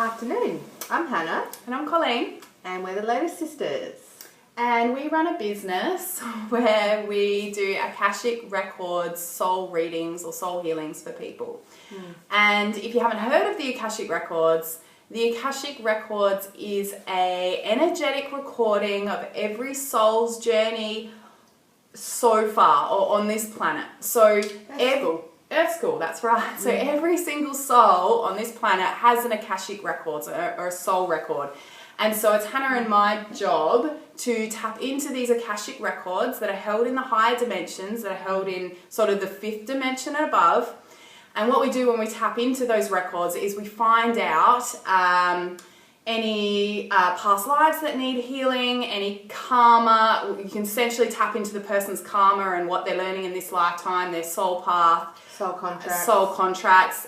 Afternoon. I'm Hannah. And I'm Colleen. And we're the Lotus Sisters. And we run a business where we do Akashic Records soul readings or soul healings for people. And if you haven't heard of the Akashic Records is a energetic recording of every soul's journey so far or on this planet. So Earth School, that's right. So every single soul on this planet has an Akashic Records or a soul record. And so it's Hannah and my job to tap into these Akashic Records that are held in the higher dimensions, that are held in sort of the fifth dimension and above. And what we do when we tap into those records is we find out any past lives that need healing, any karma. You can essentially tap into the person's karma and what they're learning in this lifetime, their soul path, soul contracts,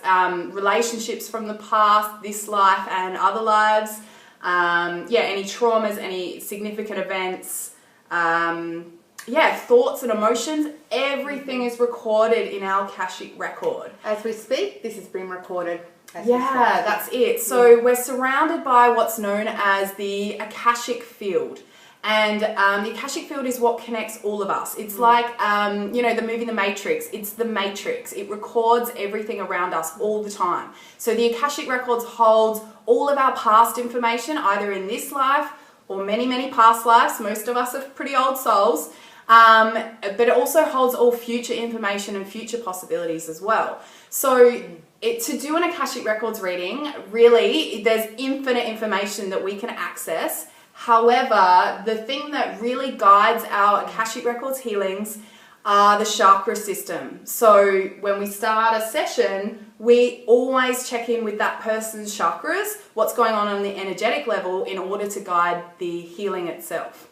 relationships from the past, this life and other lives. Any traumas, any significant events, thoughts and emotions, everything is recorded in our Akashic record. As we speak, this has been recorded. That's it. So we're surrounded by what's known as the Akashic field. And the Akashic field is what connects all of us. It's like, the movie The Matrix. It's the Matrix. It records everything around us all the time. So the Akashic Records holds all of our past information, either in this life or many, many past lives. Most of us are pretty old souls. But it also holds all future information and future possibilities as well. So to do an Akashic Records reading, really, there's infinite information that we can access. However, the thing that really guides our Akashic Records healings are the chakra system. So when we start a session, we always check in with that person's chakras, what's going on the energetic level, in order to guide the healing itself.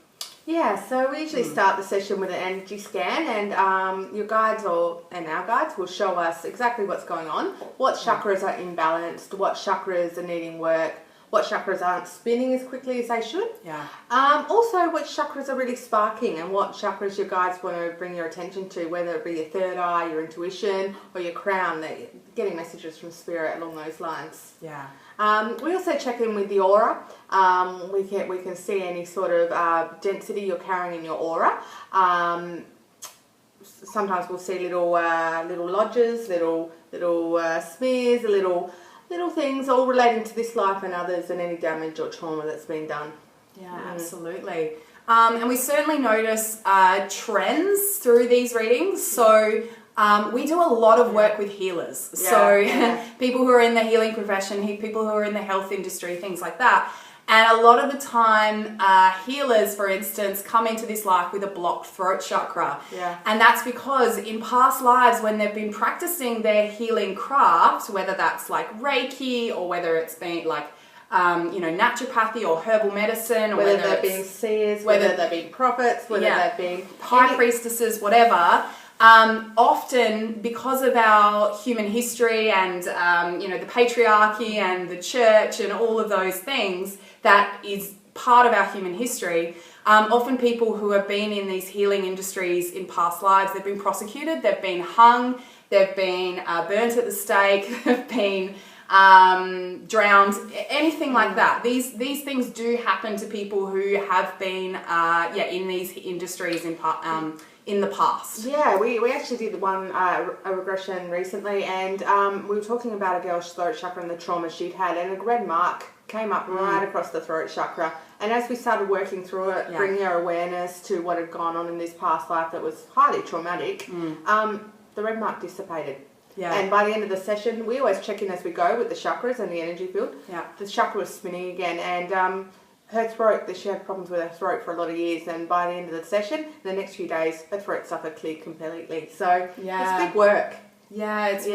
Yeah, so we usually start the session with an energy scan, and your guides and our guides will show us exactly what's going on, what chakras are imbalanced, what chakras are needing work, what chakras aren't spinning as quickly as they should. Also, which chakras are really sparking and what chakras your guides want to bring your attention to, whether it be your third eye, your intuition, or your crown. They're getting messages from spirit along those lines. We also check in with the aura. We can see any sort of density you're carrying in your aura. Sometimes we'll see little lodges, little smears, little things all relating to this life and others, and any damage or trauma that's been done. Absolutely. And we certainly notice trends through these readings. So we do a lot of work with healers. People who are in the healing profession, people who are in the health industry, things like that. And a lot of the time, healers, for instance, come into this life with a blocked throat chakra. And that's because in past lives, when they've been practicing their healing craft, whether that's like Reiki or whether it's been like, naturopathy or herbal medicine, or whether they've been seers, whether they've been prophets, whether they've been high priestesses, whatever. Often, because of our human history and, the patriarchy and the church and all of those things, that is part of our human history. Often people who have been in these healing industries in past lives, they've been prosecuted, they've been hung, they've been burnt at the stake, they've been drowned, anything like that. These things do happen to people who have been in these industries in the past. We actually did a regression recently, and we were talking about a girl's throat chakra and the trauma she'd had, and a red mark came up right across the throat chakra. And as we started working through it, bringing her awareness to what had gone on in this past life that was highly traumatic, the red mark dissipated. And by the end of the session, we always check in as we go with the chakras and the energy field. The chakra was spinning again, and her throat, she had problems with her throat for a lot of years, and by the end of the session, the next few days, her throat suffered cleared completely. So it's big work. It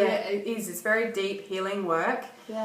is. It's very deep healing work. We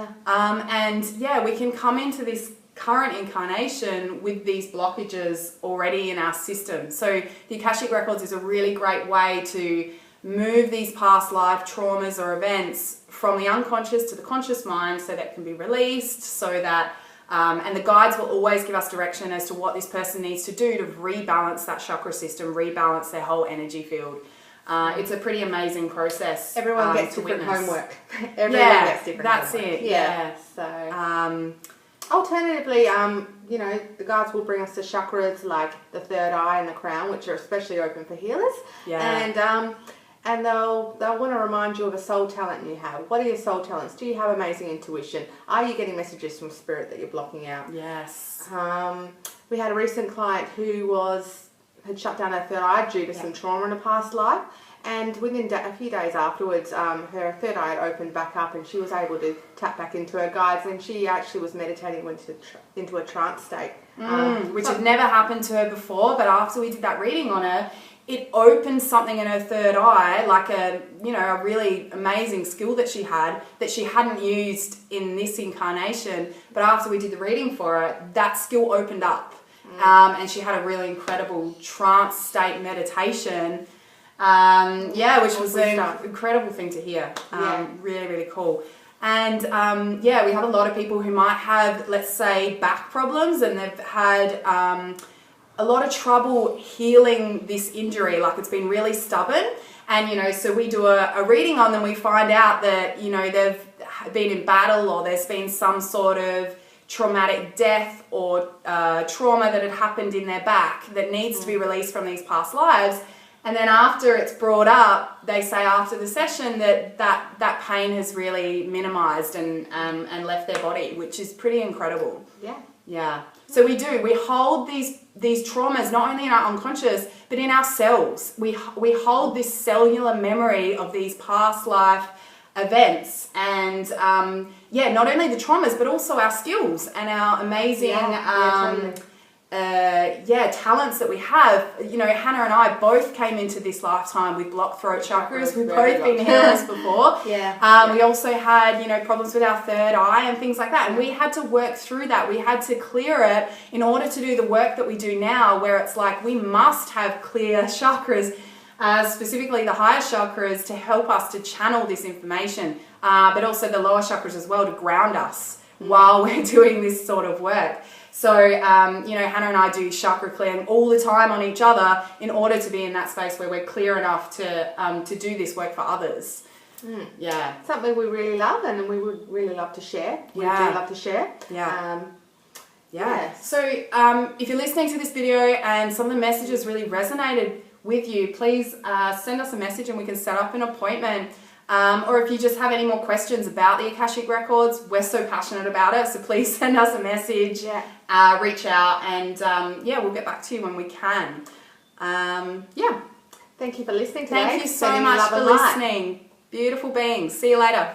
can come into this current incarnation with these blockages already in our system. So the Akashic Records is a really great way to move these past life traumas or events from the unconscious to the conscious mind, so that it can be released, so that and the guides will always give us direction as to what this person needs to do to rebalance that chakra system, rebalance their whole energy field. It's a pretty amazing process. Everyone gets to different witness. homework. Everyone gets different that's homework. it. Yeah. So, alternatively, you know, the guides will bring us to chakras like the third eye and the crown, which are especially open for healers. Yeah. And they'll want to remind you of a soul talent you have. What are your soul talents? Do you have amazing intuition? Are you getting messages from spirit that you're blocking out? Yes. We had a recent client who had shut down her third eye due to some trauma in a past life, and within a few days afterwards, her third eye had opened back up, and she was able to tap back into her guides, and she actually was meditating, went into a trance state, which had never happened to her before. But after we did that reading on her, it opened something in her third eye, like a really amazing skill that she hadn't used in this incarnation. But after we did the reading for her, that skill opened up. And she had a really incredible trance state meditation, which was an incredible thing to hear. Really, really cool. And we have a lot of people who might have, let's say, back problems, and they've had a lot of trouble healing this injury, like it's been really stubborn. And, so we do a reading on them, we find out that, they've been in battle, or there's been some sort of traumatic death or trauma that had happened in their back that needs to be released from these past lives. And then after it's brought up, they say after the session that pain has really minimized and left their body, which is pretty incredible. Yeah. So we hold these traumas not only in our unconscious, but in our cells. We hold this cellular memory of these past life events, and not only the traumas, but also our skills and our amazing talents that we have. Hannah and I both came into this lifetime with blocked throat chakras. We've both been healers before. We also had, problems with our third eye and things like that. And we had to work through that. We had to clear it in order to do the work that we do now, where it's like we must have clear chakras, specifically the higher chakras, to help us to channel this information, but also the lower chakras as well to ground us while we're doing this sort of work. So, Hannah and I do chakra clearing all the time on each other in order to be in that space where we're clear enough to do this work for others. Yeah. Something we really love, and we would really love to share. We do love to share. So, if you're listening to this video and some of the messages really resonated with you, please send us a message and we can set up an appointment. Or if you just have any more questions about the Akashic Records, we're so passionate about it, so please send us a message, reach out, and we'll get back to you when we can. Thank you for listening today. Thank you so much for listening. Beautiful beings. See you later.